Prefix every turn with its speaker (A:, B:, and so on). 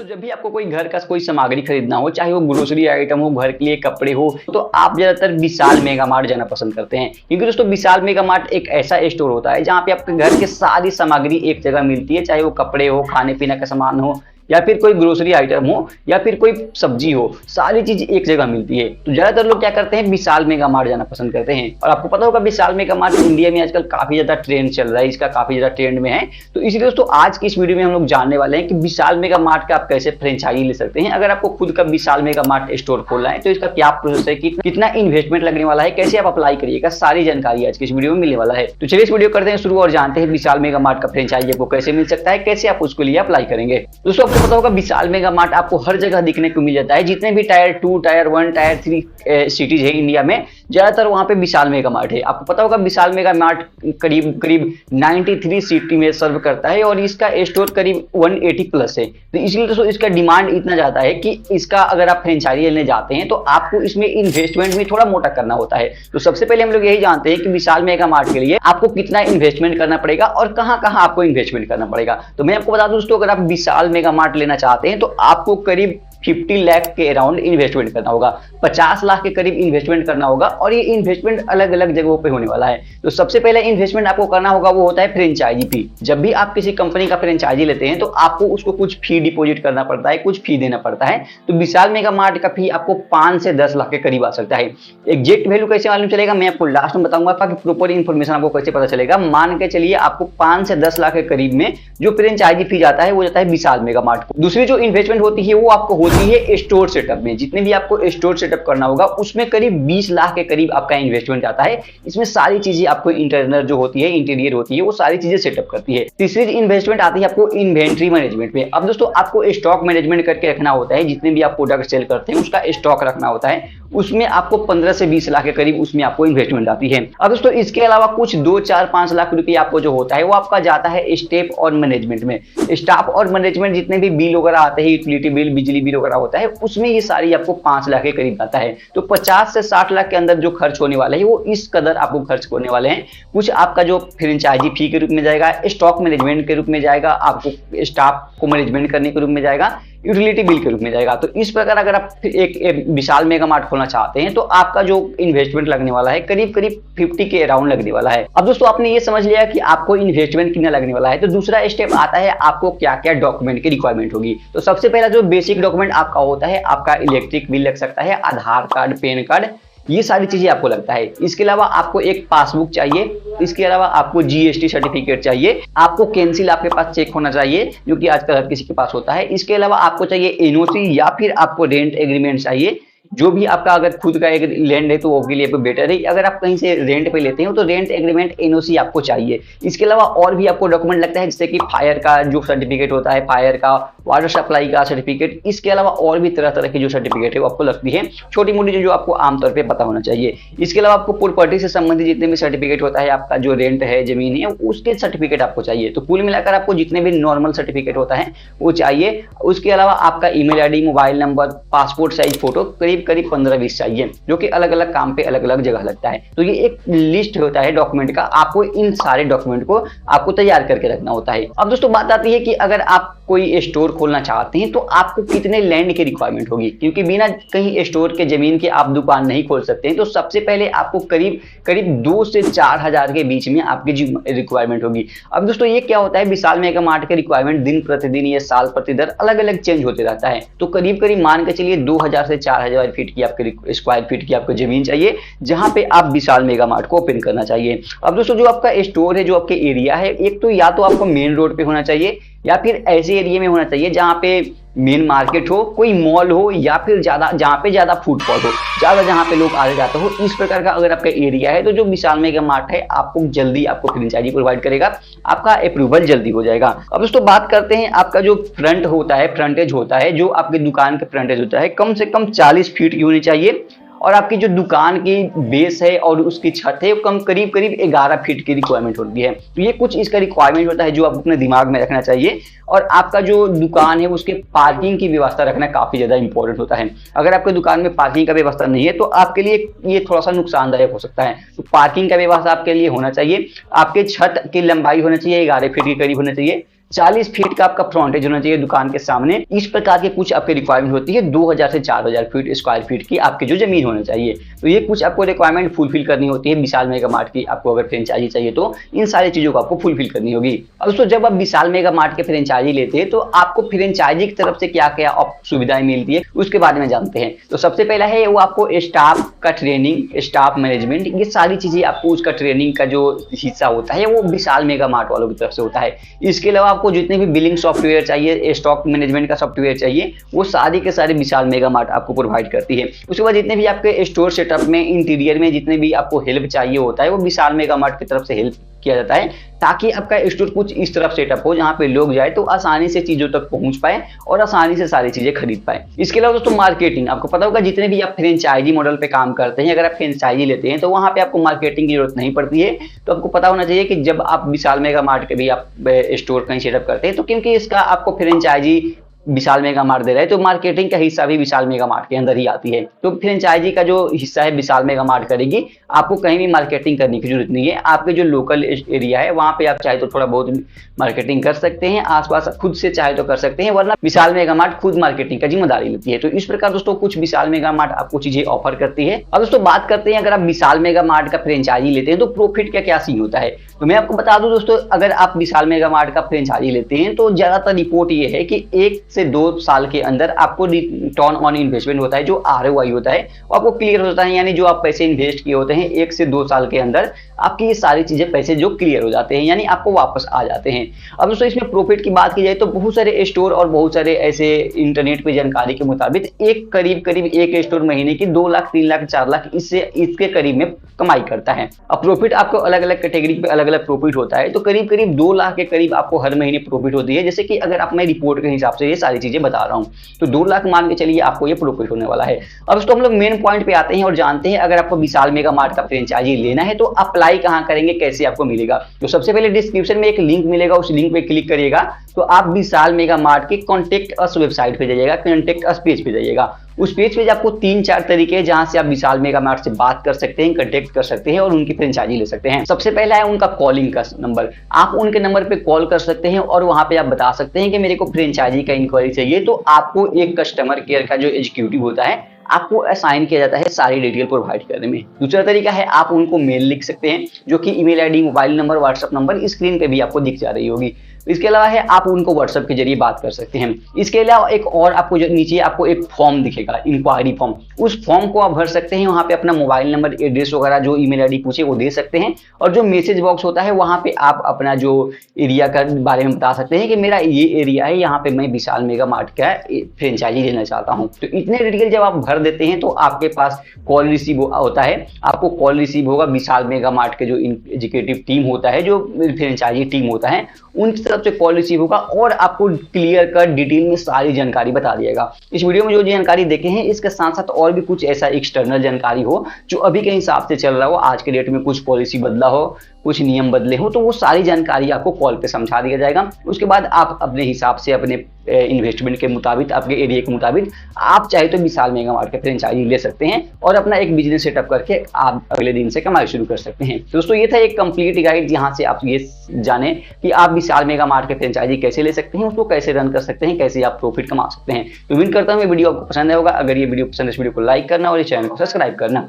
A: दोस्तों जब भी आपको कोई घर का कोई सामग्री खरीदना हो, चाहे वो ग्रोसरी आइटम हो, घर के लिए कपड़े हो, तो आप ज्यादातर विशाल मेगा मार्ट जाना पसंद करते हैं। क्योंकि दोस्तों विशाल मेगा मार्ट एक ऐसा स्टोर होता है जहाँ पे आपके घर के सारी सामग्री एक जगह मिलती है, चाहे वो कपड़े हो, खाने पीने का सामान हो, या फिर कोई ग्रोसरी आइटम हो, या फिर कोई सब्जी हो, सारी चीज एक जगह मिलती है। तो ज्यादातर लोग क्या करते हैं, विशाल मेगा मार्ट जाना पसंद करते हैं। और आपको पता होगा विशाल मेगा मार्ट इंडिया में आजकल काफी ज्यादा ट्रेंड चल रहा है, इसका काफी ज्यादा ट्रेंड में है। तो इसीलिए दोस्तों आज की इस वीडियो में हम लोग जानने वाले हैं कि विशाल मेगा मार्ट का आप कैसे फ्रेंचाइजी ले सकते हैं। अगर आपको खुद का विशाल मेगा मार्ट स्टोर खोलना है तो इसका क्या प्रोसेस है, कितना इन्वेस्टमेंट लगने वाला है, कैसे आप अप्लाई करिएगा, सारी जानकारी आज की इस वीडियो में मिलने वाला है। तो चलिए इस वीडियो करते हैं शुरू और जानते हैं विशाल मेगा मार्ट का फ्रेंचाइजी आपको कैसे मिल सकता है, कैसे आप उसके लिए अप्लाई करेंगे। दोस्तों आपको पता होगा विशाल मेगा मार्ट आपको हर जगह दिखने को मिल जाता है। जितने भी टायर 2, टायर 1, टायर 3 सिटीज है इंडिया में, ज्यादातर वहां पे विशाल मेगा मार्ट है। आपको पता होगा विशाल मेगा मार्ट करीब 93 सिटी में सर्व करता है और इसका स्टोर करीब 180 प्लस है। तो इसलिए दोस्तों इसका डिमांड इतना ज्यादा है कि इसका अगर आप फ्रेंचाइजी लेने जाते हैं तो आपको इसमें इन्वेस्टमेंट भी थोड़ा मोटा करना होता है। तो सबसे पहले हम लोग यही जानते हैं कि विशाल मेगा मार्ट के लिए आपको कितना इन्वेस्टमेंट करना पड़ेगा और कहां कहां आपको इन्वेस्टमेंट करना पड़ेगा। तो मैं आपको बता दूं दोस्तों, अगर आप विशाल मेगा मार्ट लेना चाहते हैं तो आपको करीब 50 लाख के अराउंड इन्वेस्टमेंट करना होगा, 50 लाख के करीब इन्वेस्टमेंट करना होगा। और ये इन्वेस्टमेंट अलग अलग जगहों पे होने वाला है। तो सबसे पहले इन्वेस्टमेंट आपको करना होगा वो होता है फ्रेंचाइजी फी। जब भी आप किसी कंपनी का फ्रेंचाइजी लेते हैं तो आपको उसको कुछ फी डिपॉजिट करना पड़ता है, कुछ फी देना पड़ता है। तो विशाल मेगा मार्ट का फी आपको 5 से 10 लाख के करीब आ सकता है। एग्जैक्ट वैल्यू कैसे मालूम चलेगा मैं आपको लास्ट में बताऊंगा, ताकि प्रॉपर इन्फॉर्मेशन आपको कैसे पता चलेगा। मान के चलिए आपको 5 से 10 लाख के करीब में जो फ्रेंचाइजी फी जाता है वो जाता है विशाल मेगा मार्ट को। दूसरी जो इन्वेस्टमेंट होती है वो आपको होती है स्टोर सेटअप में। जितने भी आपको स्टोर सेटअप करना होगा उसमें करीब 20 लाख के करीब आपका इन्वेस्टमेंट आता है। इसमें सारी चीजें आपको इंटरनल जो होती है, इंटीरियर होती है, वो सारी चीजें सेटअप करती है। तीसरी इन्वेस्टमेंट आती है आपको इन्वेंट्री मैनेजमेंट में। अब दोस्तों आपको स्टॉक मैनेजमेंट करके रखना होता है। जितने भी आप प्रोडक्ट सेल करते हैं उसका स्टॉक रखना होता है। उसमें आपको 15 से 20 लाख के करीब उसमें आपको इन्वेस्टमेंट आती है। अब दोस्तों इसके अलावा कुछ 2, 4, 5 लाख रुपए आपको जो होता है वो आपका जाता है स्टेप और मैनेजमेंट में। स्टाफ और मैनेजमेंट जितने भी बिल वगैरह आते हैं, यूटिलिटी बिल, बिजली बिल वगैरह होता है, उसमें ये सारी आपको 5 लाख के करीब आता है। तो 50 से 60 लाख के अंदर जो खर्च होने वाले हैं वो इस कदर आपको खर्च होने वाले हैं। कुछ आपका जो फ्रेंचाइजी फी के रूप में जाएगा, स्टॉक मैनेजमेंट के रूप में जाएगा, आपको स्टाफ को मैनेजमेंट करने के रूप में जाएगा, यूटिलिटी बिल के रूप में जाएगा। तो इस प्रकार अगर आप एक विशाल मेगा मार्ट खोलना चाहते हैं तो आपका जो इन्वेस्टमेंट लगने वाला है करीब 50 के अराउंड लगने वाला है। अब दोस्तों आपने ये समझ लिया कि आपको इन्वेस्टमेंट कितना लगने वाला है। तो दूसरा स्टेप आता है आपको क्या क्या डॉक्यूमेंट की रिक्वायरमेंट होगी। तो सबसे पहला जो बेसिक डॉक्यूमेंट आपका होता है, आपका इलेक्ट्रिक बिल लग सकता है, आधार कार्ड, पैन कार्ड, ये सारी चीजें आपको लगता है। इसके अलावा आपको एक पासबुक चाहिए। इसके अलावा आपको जीएसटी सर्टिफिकेट चाहिए। आपको कैंसिल आपके पास चेक होना चाहिए, जो कि आजकल हर किसी के पास होता है। इसके अलावा आपको चाहिए एनओसी या फिर आपको रेंट एग्रीमेंट चाहिए। जो भी आपका अगर खुद का एक लैंड है तो वो के लिए बेटर है। अगर आप कहीं से रेंट पे लेते हो तो रेंट एग्रीमेंट, एनओसी आपको चाहिए। इसके अलावा और भी आपको डॉक्यूमेंट लगता है, जैसे कि फायर का जो सर्टिफिकेट होता है, फायर का, वाटर सप्लाई का सर्टिफिकेट। इसके अलावा और भी तरह तरह की जो सर्टिफिकेट है वो आपको लगती है, छोटी मोटी जो आपको आमतौर पर पता होना चाहिए। इसके अलावा आपको प्रॉपर्टी से संबंधित जितने भी सर्टिफिकेट होता है, आपका जो रेंट है, जमीन है, उसके सर्टिफिकेट आपको चाहिए। तो कुल मिलाकर आपको जितने भी नॉर्मल सर्टिफिकेट होता है वो चाहिए। उसके अलावा आपका email ID, mobile number, passport size photo करीब 15-20 चाहिए, जो कि अलग अलग काम पे अलग अलग जगह लगता है। तो ये एक लिस्ट होता है डॉक्यूमेंट का। आपको इन सारे डॉक्यूमेंट को आपको तैयार करके रखना होता है। अब दोस्तों बात आती है कि अगर आप कोई स्टोर खोलना चाहते हैं तो आपको कितने लैंड की रिक्वायरमेंट होगी, क्योंकि बिना कहीं स्टोर के जमीन के आप दुकान नहीं खोल सकते हैं। तो सबसे पहले आपको करीब 2 से 4 हजार के बीच में आपकी रिक्वायरमेंट होगी। अब दोस्तों ये क्या होता है, विशाल मेगा मार्ट के रिक्वायरमेंट दिन प्रतिदिन या साल प्रतिदिन अलग अलग चेंज होते रहता है। तो करीब मान के चलिए 2000 से 4000 फीट की आपके स्क्वायर फीट की आपको जमीन चाहिए, जहां पे आप विशाल मेगा मार्ट को ओपन करना चाहिए। अब दोस्तों जो आपका स्टोर है, जो आपके एरिया है, एक तो या तो आपको मेन रोड पे होना चाहिए या फिर ऐसे एरिया में होना चाहिए जहां पे मेन मार्केट हो, कोई मॉल हो, या फिर जहां पे ज्यादा फुटफॉल हो, जहां पे लोग आते जाते हो। इस प्रकार का अगर आपका एरिया है तो जो विशाल मेगा मार्ट है आपको जल्दी आपको फ्रेंचाइजी प्रोवाइड करेगा, आपका अप्रूवल जल्दी हो जाएगा। अब दोस्तों बात करते हैं आपका जो फ्रंट होता है, फ्रंटेज होता है, जो आपकी दुकान का फ्रंटेज होता है कम से कम 40 फीट की होनी चाहिए। और आपकी जो दुकान की बेस है और उसकी छत है वो करीब 11 फीट की रिक्वायरमेंट होती है। तो ये कुछ इसका रिक्वायरमेंट होता है जो आपको अपने दिमाग में रखना चाहिए। और आपका जो दुकान है उसके पार्किंग की व्यवस्था रखना काफी ज्यादा इंपॉर्टेंट होता है। अगर आपके दुकान में पार्किंग का व्यवस्था नहीं है तो आपके लिए ये थोड़ा सा नुकसानदायक हो सकता है। तो पार्किंग का व्यवस्था आपके लिए होना चाहिए। आपके छत की लंबाई होना चाहिए 11 फीट के करीब होना चाहिए। 40 फीट का आपका फ्रंटेज होना चाहिए दुकान के सामने। इस प्रकार के कुछ आपकी रिक्वायरमेंट होती है। 2000 से 4000 फीट स्क्वायर फीट की आपकी जो जमीन होनी चाहिए। तो ये कुछ आपको रिक्वायरमेंट फुलफिल करनी होती है विशाल मेगा मार्ट की। आपको अगर फ्रेंचाइजी चाहिए तो इन सारी चीजों को आपको फुलफिल करनी होगी। अब दोस्तों जब आप विशाल मेगा मार्ट के फ्रेंचाइजी लेते हैं तो आपको फ्रेंचाइजी की तरफ से क्या क्या सुविधाएं मिलती है उसके बारे में जानते हैं। तो सबसे पहला है वो आपको स्टाफ का ट्रेनिंग, स्टाफ मैनेजमेंट, ये सारी चीजें आपको उसका ट्रेनिंग का जो हिस्सा होता है वो विशाल मेगा मार्ट वालों की तरफ से होता है। इसके अलावा आपको जितने भी बिलिंग सॉफ्टवेयर चाहिए, स्टॉक मैनेजमेंट का सॉफ्टवेयर चाहिए, वो सारी के सारे विशाल मेगा मार्ट आपको प्रोवाइड करती है। उसके बाद जितने भी आपके स्टोर सेटअप में, इंटीरियर में जितने भी आपको हेल्प चाहिए होता है वो विशाल मेगा मार्ट की तरफ से हेल्प किया जाता है, ताकि आपका स्टोर कुछ इस तरफ सेटअप हो जहां पे लोग जाए तो आसानी से चीजों तक पहुंच पाए और आसानी से सारी चीजें खरीद पाए। इसके अलावा दोस्तों मार्केटिंग, आपको पता होगा जितने भी आप फ्रेंचाइजी मॉडल पे काम करते हैं, अगर आप फ्रेंचाइजी लेते हैं तो वहां पे आपको मार्केटिंग की जरूरत नहीं पड़ती है। तो आपको पता होना चाहिए कि जब आप विशाल मेगा मार्ट के भी आप स्टोर कहीं सेटअप करते हैं तो क्योंकि इसका आपको फ्रेंचाइजी विशाल मेगा मार्ट दे रहा है तो मार्केटिंग का हिस्सा भी विशाल मेगा मार्ट के अंदर ही आती है। तो फ्रेंचाइजी का जो हिस्सा है विशाल मेगा मार्ट करेगी, आपको कहीं भी मार्केटिंग करने की जरूरत नहीं है। आपके जो लोकल एरिया है वहां पे आप चाहे तो थोड़ा बहुत मार्केटिंग कर सकते हैं, आसपास खुद से चाहे तो कर सकते हैं, वरना विशाल मेगा मार्ट खुद मार्केटिंग का जिम्मेदारी लेती है। तो इस प्रकार दोस्तों कुछ विशाल मेगा मार्ट आपको चीजें ऑफर करती है। अब दोस्तों बात करते हैं अगर आप विशाल मेगा मार्ट का फ्रेंचाइजी लेते हैं तो प्रॉफिट का क्या सीन होता है। तो मैं आपको बता दूं दोस्तों, अगर आप विशाल मेगा मार्ट का फ्रेंचाइजी लेते हैं तो ज्यादातर रिपोर्ट ये है कि 1 से 2 साल के अंदर आपको रिटर्न ऑन इन्वेस्टमेंट होता है, जो आरओआई होता है वो आपको क्लियर होता है। यानी जो आप पैसे इन्वेस्ट किए होते हैं 1 से 2 साल के अंदर आपकी ये सारी चीजें पैसे जो क्लियर हो जाते हैं, यानी आपको वापस आ जाते हैं। अब दोस्तों इसमें प्रॉफिट की बात की जाए तो बहुत सारे स्टोर और बहुत सारे ऐसे इंटरनेट पे जानकारी के मुताबिक एक करीब एक स्टोर महीने की 2 लाख 3 लाख 4 लाख इसके करीब में कमाई करता है। अब प्रॉफिट आपको अलग अलग कैटेगरी पे अलग अलग प्रॉफिट होता है, तो करीब 2 लाख के करीब आपको हर महीने प्रॉफिट होती है। जैसे कि अगर आप मैं रिपोर्ट के हिसाब से ये सारी चीजें बता रहा हूं तो 2 लाख मान के चलिए आपको ये प्रॉफिट होने वाला है। अब दोस्तों हम लोग मेन पॉइंट पे आते हैं और जानते हैं अगर आपको विशाल मेगा मार्ट का फ्रेंचाइजी लेना है तो अप्लाई कहां करेंगे, कैसे आपको मिलेगा। तो सबसे पहले डिस्क्रिप्शन में एक लिंक मिलेगा, उस लिंक पे क्लिक करिएगा तो आप विशाल मेगा मार्ट के कॉन्टेक्ट अस वेबसाइट पे जाइएगा, कॉन्टेक्ट अस पेज पे जाइएगा। उस पेज पे आपको 3-4 तरीके हैं जहां से आप विशाल मेगा मार्ट से बात कर सकते हैं, कॉन्टेक्ट कर सकते हैं और उनकी फ्रेंचाइजी ले सकते हैं। सबसे पहला है उनका कॉलिंग का नंबर, आप उनके नंबर पे कॉल कर सकते हैं और वहां पे आप बता सकते हैं कि मेरे को फ्रेंचाइजी का इंक्वायरी चाहिए। तो आपको एक कस्टमर केयर का जो एग्जीक्यूटिव होता है आपको असाइन किया जाता है सारी डिटेल प्रोवाइड करने में। दूसरा तरीका है आप उनको मेल लिख सकते हैं, जो कि email ID, mobile number, WhatsApp number screen पे भी आपको दिख जा रही होगी। इसके अलावा है आप उनको व्हाट्सएप के जरिए बात कर सकते हैं। इसके अलावा एक और आपको जो नीचे आपको एक फॉर्म दिखेगा, इंक्वायरी फॉर्म, उस फॉर्म को आप भर सकते हैं। वहां पे अपना मोबाइल नंबर, एड्रेस वगैरह जो ईमेल आईडी पूछे वो दे सकते हैं और जो मैसेज बॉक्स होता है वहां पे आप अपना जो एरिया का बारे में बता सकते हैं कि मेरा ये एरिया है, यहाँ पे मैं विशाल मेगा मार्ट का फ्रेंचाइजी लेना चाहता हूँ। तो इतने डिटेल जब आप भर देते हैं तो आपके पास कॉल रिसीव होता है, आपको कॉल रिसीव होगा विशाल मेगा मार्ट के जो एग्जीक्यूटिव टीम होता है, जो फ्रेंचाइजी टीम होता है, उनकी तरफ से कॉल रिसीव होगा और आपको क्लियर कट डिटेल में सारी जानकारी बता दिएगा। इस वीडियो में जो जानकारी देखे हैं इसके साथ साथ और भी कुछ ऐसा एक्सटर्नल जानकारी हो जो अभी के हिसाब से चल रहा हो, आज के डेट में कुछ पॉलिसी बदला हो, कुछ नियम बदले हो, तो वो सारी जानकारी आपको कॉल पे समझा दिया जाएगा। उसके बाद आप अपने हिसाब से, अपने इन्वेस्टमेंट के मुताबिक, आपके एरिया के मुताबिक आप चाहे तो विशाल मेगा मार्ट के फ्रेंचाइजी ले सकते हैं और अपना एक बिजनेस सेटअप करके आप अगले दिन से कमाई शुरू कर सकते हैं। तो दोस्तों ये था एक कंप्लीट गाइड जहां से आप ये जाने कि आप विशाल मेगा मार्ट के फ्रेंचाइजी कैसे ले सकते हैं, उसको कैसे रन कर सकते हैं, कैसे आप प्रॉफिट कमा सकते हैं। तो उम्मीद करता हूँ ये वीडियो आपको पसंद आया होगा। अगर ये वीडियो पसंद है इस वीडियो को लाइक करना और इस चैनल को सब्सक्राइब करना।